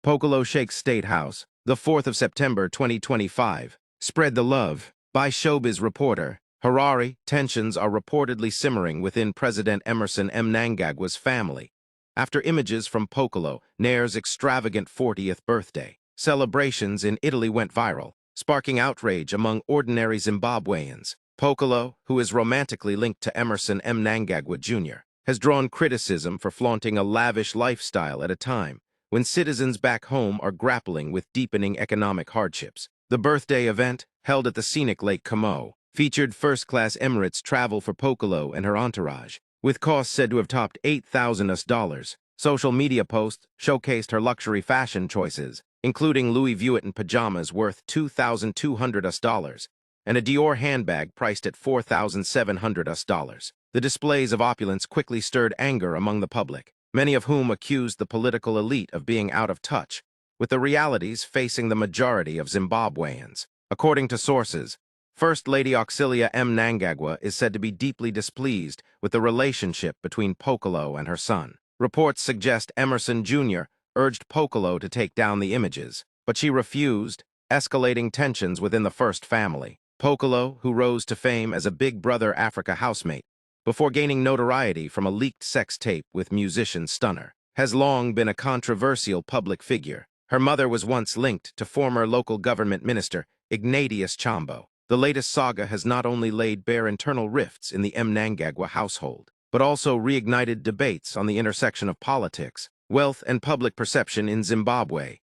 Pokello shakes State House, the 4th of September 2025. Spread the love. By Showbiz Reporter. Harare, tensions are reportedly simmering within President Emerson Mnangagwa's family, after images from Pokello, Nair's extravagant 40th birthday. Celebrations in Italy went viral, sparking outrage among ordinary Zimbabweans. Pokello, who is romantically linked to Emerson Mnangagwa Jr., has drawn criticism for flaunting a lavish lifestyle at a time when citizens back home are grappling with deepening economic hardships. The birthday event, held at the scenic Lake Como, featured first-class Emirates travel for Pokello and her entourage, with costs said to have topped $8,000. Social media posts showcased her luxury fashion choices, including Louis Vuitton pajamas worth $2,200 and a Dior handbag priced at $4,700. The displays of opulence quickly stirred anger among the public, many of whom accused the political elite of being out of touch with the realities facing the majority of Zimbabweans. According to sources, First Lady Auxilia Mnangagwa is said to be deeply displeased with the relationship between Pokello and her son. Reports suggest Emerson Jr. urged Pokello to take down the images, but she refused, escalating tensions within the First family. Pokello, who rose to fame as a Big Brother Africa housemate before gaining notoriety from a leaked sex tape with musician Stunner, has long been a controversial public figure. Her mother was once linked to former local government minister Ignatius Chambo. The latest saga has not only laid bare internal rifts in the Mnangagwa household, but also reignited debates on the intersection of politics, wealth, and public perception in Zimbabwe.